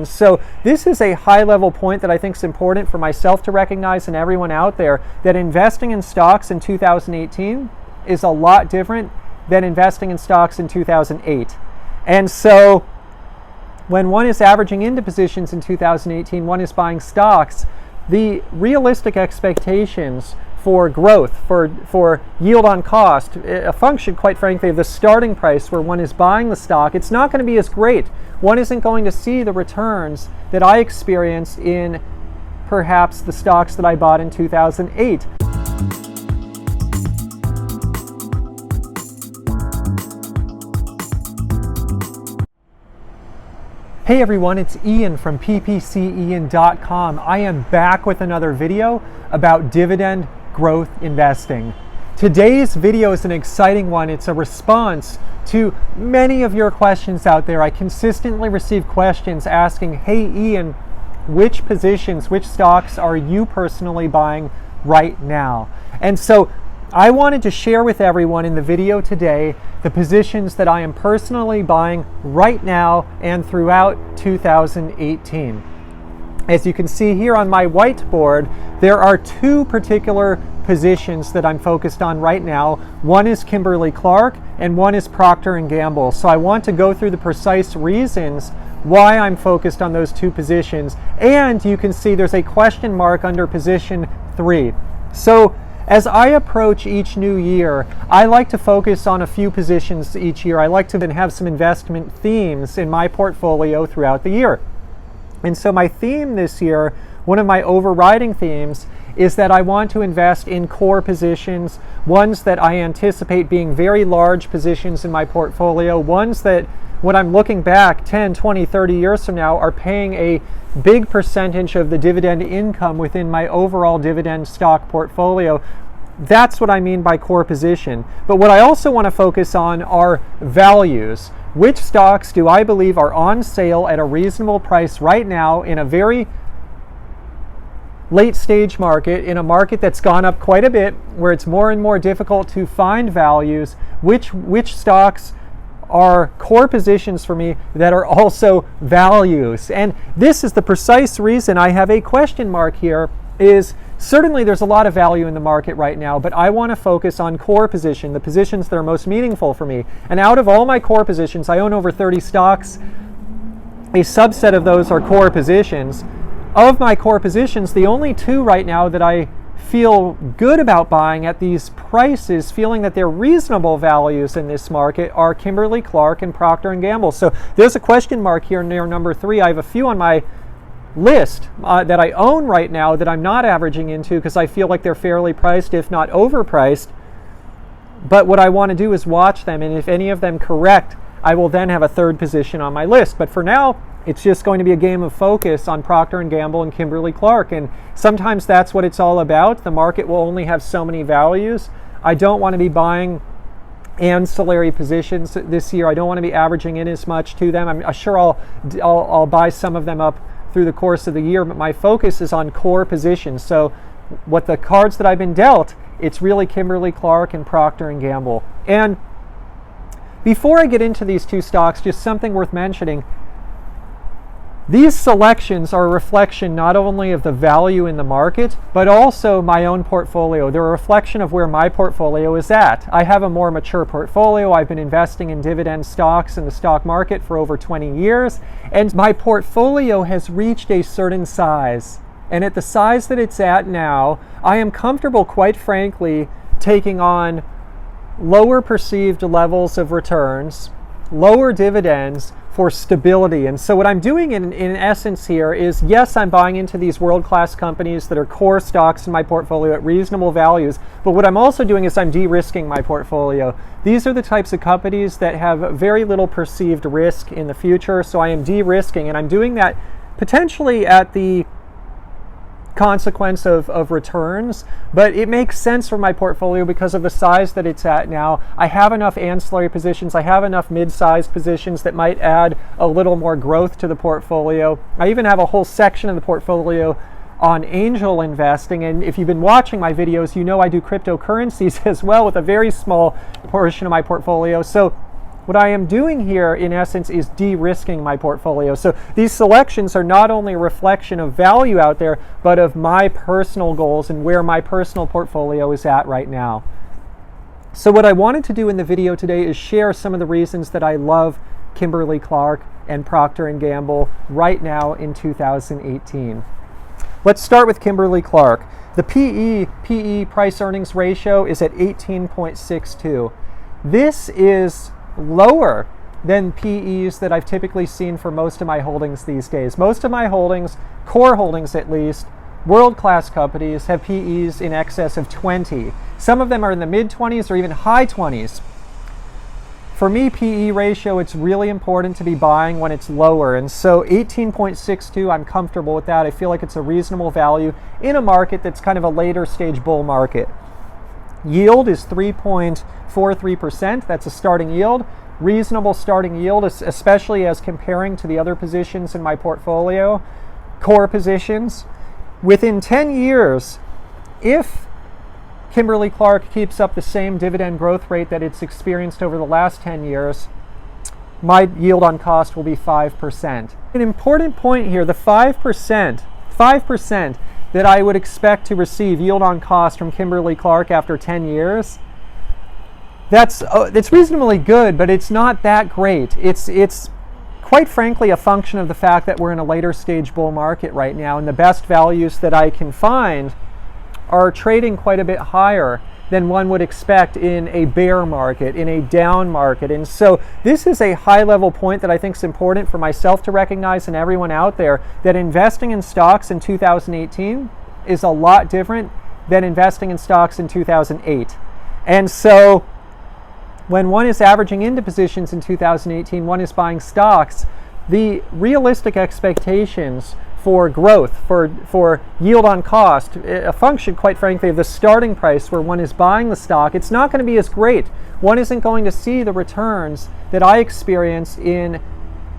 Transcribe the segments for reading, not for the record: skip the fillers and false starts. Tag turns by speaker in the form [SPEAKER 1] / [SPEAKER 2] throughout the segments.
[SPEAKER 1] So this is a high-level point that I think is important for myself to recognize and everyone out there, that investing in stocks in 2018 is a lot different than investing in stocks in 2008. And so when one is averaging into positions in 2018, one is buying stocks, the realistic expectations for growth, for yield on cost, a function, quite frankly, of the starting price where one is buying the stock, it's not going to be as great. One isn't going to see the returns that I experienced in perhaps the stocks that I bought in 2008. Hey everyone, it's Ian from ppcian.com. I am back with another video about dividend growth investing. Today's video is an exciting one. It's a response to many of your questions out there. I consistently receive questions asking, hey Ian, which positions, which stocks are you personally buying right now? And so I wanted to share with everyone in the video today the positions that I am personally buying right now and throughout 2018. As you can see here on my whiteboard, there are two particular positions that I'm focused on right now. One is Kimberly-Clark and one is Procter Gamble. So I want to go through the precise reasons why I'm focused on those two positions. And you can see there's a question mark under position 3. So as I approach each new year, I like to focus on a few positions each year. I like to then have some investment themes in my portfolio throughout the year. And so my theme this year, one of my overriding themes, is that I want to invest in core positions, ones that I anticipate being very large positions in my portfolio, ones that when I'm looking back 10, 20, 30 years from now are paying a big percentage of the dividend income within my overall dividend stock portfolio. That's what I mean by core position. But what I also want to focus on are values. Which stocks do I believe are on sale at a reasonable price right now in a very late stage market, in a market that's gone up quite a bit, where it's more and more difficult to find values? Which stocks are core positions for me that are also values? And this is the precise reason I have a question mark here. Is certainly there's a lot of value in the market right now, but I want to focus on core position, the positions that are most meaningful for me. And out of all my core positions, I own over 30 stocks. A subset of those are core positions. Of my core positions, the only two right now that I feel good about buying at these prices, feeling that they're reasonable values in this market, are Kimberly-Clark and Procter Gamble. So there's a question mark here near number 3. I have a few on my list that I own right now that I'm not averaging into because I feel like they're fairly priced, if not overpriced. But what I want to do is watch them, and if any of them correct, I will then have a third position on my list. But for now, it's just going to be a game of focus on Procter Gamble and Kimberly-Clark, and sometimes that's what it's all about. The market will only have so many values. I don't want to be buying ancillary positions this year. I don't want to be averaging in as much to them. I'm sure I'll buy some of them up through the course of the year, but my focus is on core positions. So what the cards that I've been dealt, it's really Kimberly-Clark and Procter Gamble. And before I get into these two stocks, just something worth mentioning. These selections are a reflection not only of the value in the market, but also my own portfolio. They're a reflection of where my portfolio is at. I have a more mature portfolio. I've been investing in dividend stocks in the stock market for over 20 years, and my portfolio has reached a certain size. And at the size that it's at now, I am comfortable, quite frankly, taking on lower perceived levels of returns, lower dividends, for stability. And so what I'm doing in essence here is, yes, I'm buying into these world-class companies that are core stocks in my portfolio at reasonable values, but what I'm also doing is I'm de-risking my portfolio. These are the types of companies that have very little perceived risk in the future, so I am de-risking, and I'm doing that potentially at the consequence of returns, but it makes sense for my portfolio because of the size that it's at now. I have enough ancillary positions. I have enough mid-sized positions that might add a little more growth to the portfolio. I even have a whole section of the portfolio on angel investing, and if you've been watching my videos, you know I do cryptocurrencies as well with a very small portion of my portfolio. So what I am doing here, in essence, is de-risking my portfolio. So these selections are not only a reflection of value out there, but of my personal goals and where my personal portfolio is at right now. So what I wanted to do in the video today is share some of the reasons that I love Kimberly-Clark and Procter Gamble right now in 2018. Let's start with Kimberly-Clark. The PE price earnings ratio is at 18.62. This is lower than PEs that I've typically seen for most of my holdings these days. Most of my holdings, core holdings at least, world-class companies have PEs in excess of 20. Some of them are in the mid-20s or even high 20s. For me, PE ratio, it's really important to be buying when it's lower. And so 18.62, I'm comfortable with that. I feel like it's a reasonable value in a market that's kind of a later stage bull market. Yield is 3.43%. That's a starting yield. Reasonable starting yield, especially as comparing to the other positions in my portfolio, core positions. Within 10 years, if Kimberly-Clark keeps up the same dividend growth rate that it's experienced over the last 10 years, my yield on cost will be 5%. An important point here, the 5% that I would expect to receive yield on cost from Kimberly-Clark after 10 years, it's reasonably good, but it's not that great. It's quite frankly a function of the fact that we're in a later stage bull market right now, and the best values that I can find are trading quite a bit higher than one would expect in a bear market, in a down market. And so this is a high level point that I think is important for myself to recognize and everyone out there, that investing in stocks in 2018 is a lot different than investing in stocks in 2008. And so when one is averaging into positions in 2018, one is buying stocks, the realistic expectations for growth, for yield on cost, a function, quite frankly, of the starting price where one is buying the stock, it's not going to be as great. One isn't going to see the returns that I experienced in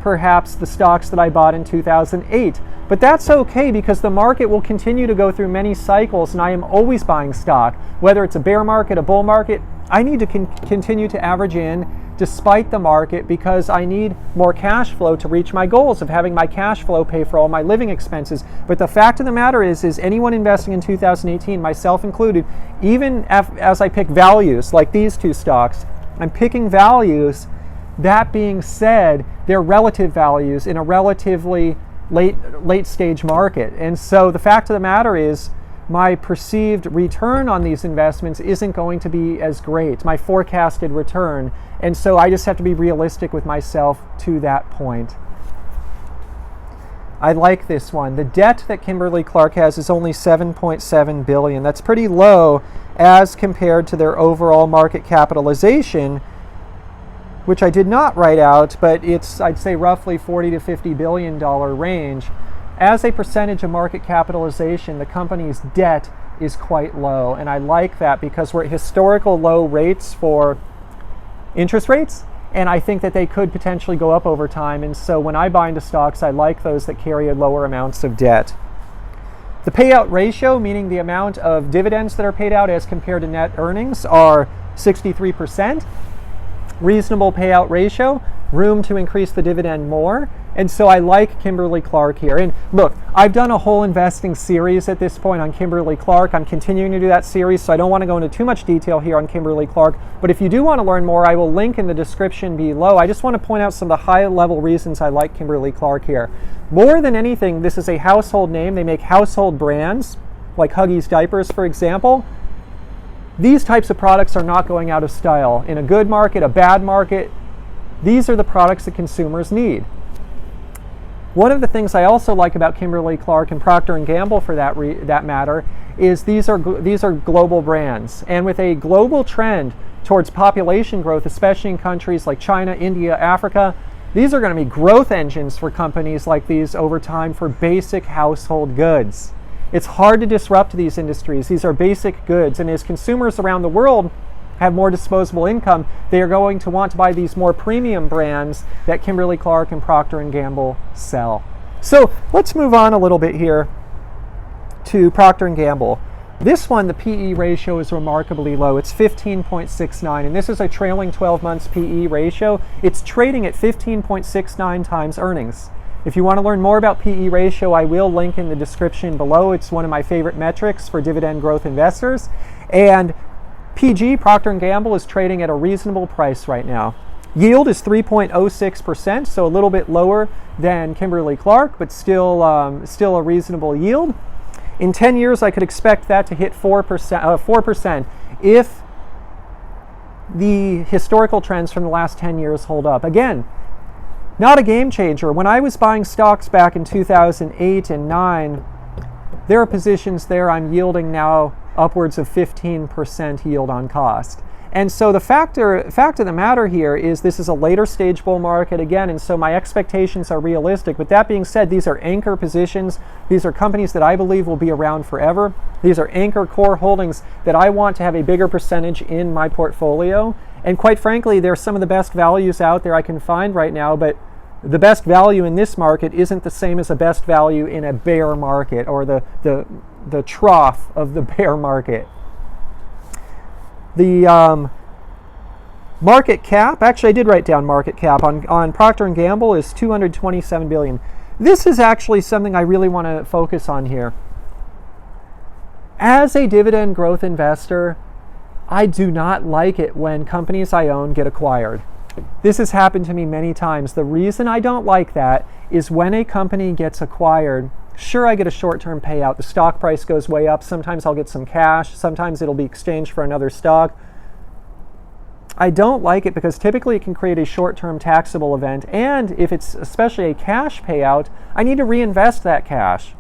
[SPEAKER 1] perhaps the stocks that I bought in 2008. But that's okay, because the market will continue to go through many cycles, and I am always buying stock. Whether it's a bear market, a bull market, I need to continue to average in despite the market, because I need more cash flow to reach my goals of having my cash flow pay for all my living expenses. But the fact of the matter is anyone investing in 2018, myself included, even as I pick values like these two stocks, I'm picking values. That being said, they're relative values in a relatively late stage market. And so the fact of the matter is my perceived return on these investments isn't going to be as great, my forecasted return. And so I just have to be realistic with myself to that point. I like this one. The debt that Kimberly-Clark has is only $7.7 billion. That's pretty low as compared to their overall market capitalization, which I did not write out, but it's, I'd say, roughly $40 to $50 billion range. As a percentage of market capitalization, the company's debt is quite low, and I like that because we're at historical low rates for interest rates, and I think that they could potentially go up over time. And so when I buy into stocks, I like those that carry lower amounts of debt. The payout ratio, meaning the amount of dividends that are paid out as compared to net earnings, are 63%. Reasonable payout ratio, room to increase the dividend more. And so I like Kimberly-Clark here. And look, I've done a whole investing series at this point on Kimberly-Clark. I'm continuing to do that series, so I don't want to go into too much detail here on Kimberly-Clark. But if you do want to learn more, I will link in the description below. I just want to point out some of the high-level reasons I like Kimberly-Clark here. More than anything, this is a household name. They make household brands, like Huggies diapers, for example. These types of products are not going out of style. In a good market, a bad market, these are the products that consumers need. One of the things I also like about Kimberly-Clark and Procter Gamble, for that matter, is these are global brands. And with a global trend towards population growth, especially in countries like China, India, Africa, these are going to be growth engines for companies like these over time for basic household goods. It's hard to disrupt these industries. These are basic goods, and as consumers around the world have more disposable income, they are going to want to buy these more premium brands that Kimberly-Clark and Procter Gamble sell. So let's move on a little bit here to Procter Gamble. This one, the PE ratio is remarkably low. It's 15.69, and this is a trailing 12 months PE ratio. It's trading at 15.69 times earnings. If you want to learn more about PE ratio, I will link in the description below. It's one of my favorite metrics for dividend growth investors. And PG, Procter & Gamble, is trading at a reasonable price right now. Yield is 3.06%, so a little bit lower than Kimberly-Clark, but still a reasonable yield. In 10 years, I could expect that to hit 4% if the historical trends from the last 10 years hold up. Again, not a game changer. When I was buying stocks back in 2008 and 9, there are positions there I'm yielding now upwards of 15% yield on cost. And so the fact of the matter here is this is a later stage bull market again, and so my expectations are realistic. With that being said, these are anchor positions. These are companies that I believe will be around forever. These are anchor core holdings that I want to have a bigger percentage in my portfolio. And quite frankly, they're some of the best values out there I can find right now, but the best value in this market isn't the same as the best value in a bear market or the trough of the bear market. The market cap, actually I did write down market cap on Procter & Gamble is $227 billion. This is actually something I really want to focus on here. As a dividend growth investor, I do not like it when companies I own get acquired. This has happened to me many times. The reason I don't like that is when a company gets acquired, sure, I get a short-term payout. The stock price goes way up. Sometimes I'll get some cash. Sometimes it'll be exchanged for another stock. I don't like it because typically it can create a short-term taxable event. And if it's especially a cash payout, I need to reinvest that cash.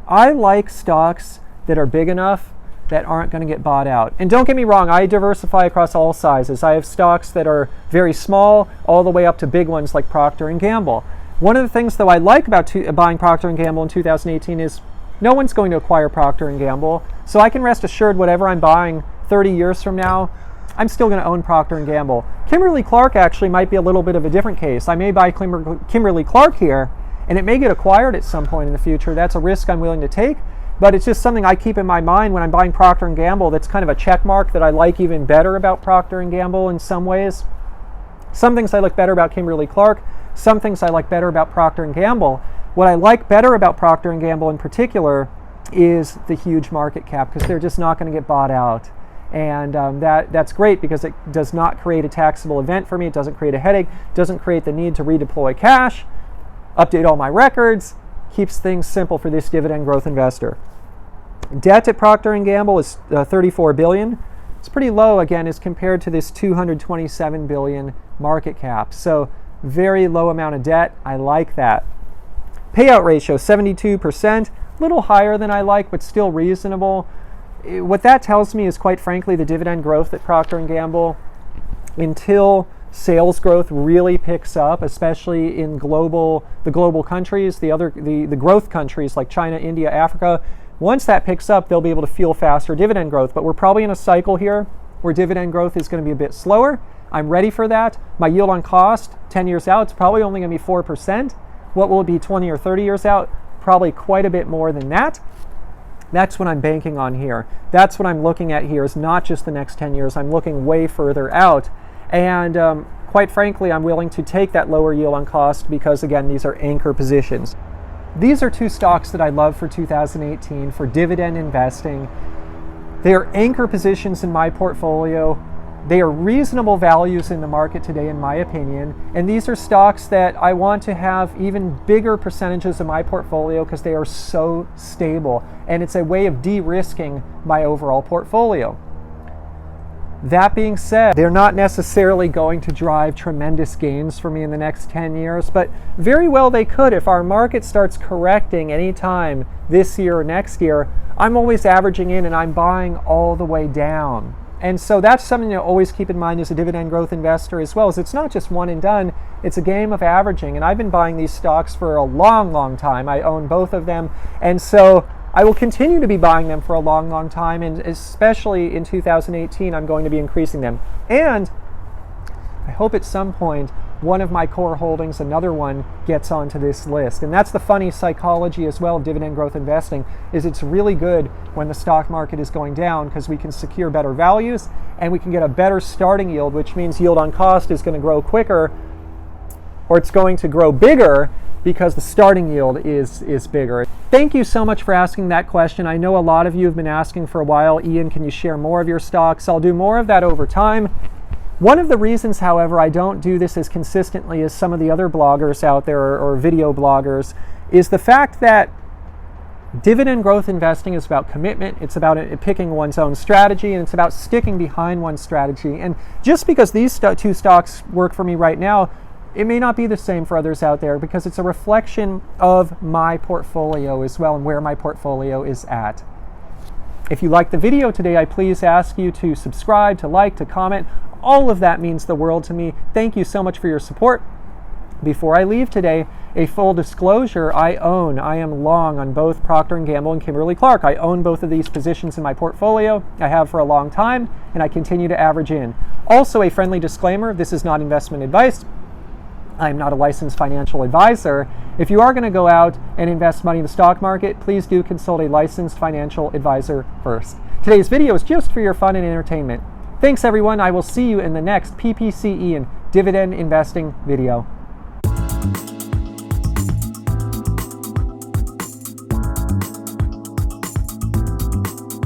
[SPEAKER 1] I like stocks that are big enough that aren't going to get bought out. And don't get me wrong, I diversify across all sizes. I have stocks that are very small all the way up to big ones like Procter & Gamble. One of the things, though, I like about buying Procter & Gamble in 2018 is no one's going to acquire Procter & Gamble, so I can rest assured whatever I'm buying 30 years from now, I'm still going to own Procter & Gamble. Kimberly-Clark actually might be a little bit of a different case. I may buy Kimberly-Clark here, and it may get acquired at some point in the future. That's a risk I'm willing to take, but it's just something I keep in my mind when I'm buying Procter & Gamble. That's kind of a check mark that I like even better about Procter & Gamble in some ways. Some things I like better about Kimberly-Clark. Some things I like better about Procter & Gamble. What I like better about Procter & Gamble in particular is the huge market cap, because they're just not going to get bought out. And that's great because it does not create a taxable event for me. It doesn't create a headache. It doesn't create the need to redeploy cash, update all my records. Keeps things simple for this dividend growth investor. Debt at Procter & Gamble is $34 billion. It's pretty low, again, as compared to this $227 billion market cap. So very low amount of debt. I like that. Payout ratio, 72%. A little higher than I like, but still reasonable. What that tells me is, quite frankly, the dividend growth at Procter & Gamble, until sales growth really picks up, especially in the global countries, the growth countries like China, India, Africa. Once that picks up, they'll be able to fuel faster dividend growth. But we're probably in a cycle here where dividend growth is going to be a bit slower. I'm ready for that. My yield on cost, 10 years out, it's probably only going to be 4%. What will it be 20 or 30 years out? Probably quite a bit more than that. That's what I'm banking on here. That's what I'm looking at here, is not just the next 10 years. I'm looking way further out. And quite frankly, I'm willing to take that lower yield on cost because, again, these are anchor positions. These are two stocks that I love for 2018 for dividend investing. They are anchor positions in my portfolio. They are reasonable values in the market today, in my opinion. And these are stocks that I want to have even bigger percentages of my portfolio because they are so stable. And it's a way of de-risking my overall portfolio. That being said, they're not necessarily going to drive tremendous gains for me in the next 10 years, but very well they could. If our market starts correcting anytime this year or next year, I'm always averaging in and I'm buying all the way down. And so that's something to always keep in mind as a dividend growth investor as well, is it's not just one and done, it's a game of averaging. And I've been buying these stocks for a long, long time. I own both of them. And so I will continue to be buying them for a long, long time, and especially in 2018, I'm going to be increasing them. And I hope at some point one of my core holdings, another one gets onto this list. And that's the funny psychology as well of dividend growth investing, is it's really good when the stock market is going down because we can secure better values and we can get a better starting yield, which means yield on cost is going to grow quicker, or it's going to grow bigger because the starting yield is bigger. Thank you so much for asking that question. I know a lot of you have been asking for a while, Ian, can you share more of your stocks? I'll do more of that over time. One of the reasons, however, I don't do this as consistently as some of the other bloggers out there or video bloggers is the fact that dividend growth investing is about commitment. It's about picking one's own strategy, and it's about sticking behind one's strategy. And just because these two stocks work for me right now, it may not be the same for others out there because it's a reflection of my portfolio as well and where my portfolio is at. If you liked the video today, I please ask you to subscribe, to like, to comment. All of that means the world to me. Thank you so much for your support. Before I leave today, a full disclosure, I am long on both Procter Gamble and Kimberly-Clark. I own both of these positions in my portfolio. I have for a long time, and I continue to average in. Also, a friendly disclaimer, this is not investment advice. I'm not a licensed financial advisor. If you are going to go out and invest money in the stock market, please do consult a licensed financial advisor first. Today's video is just for your fun and entertainment. Thanks everyone. I will see you in the next ppcian dividend investing video.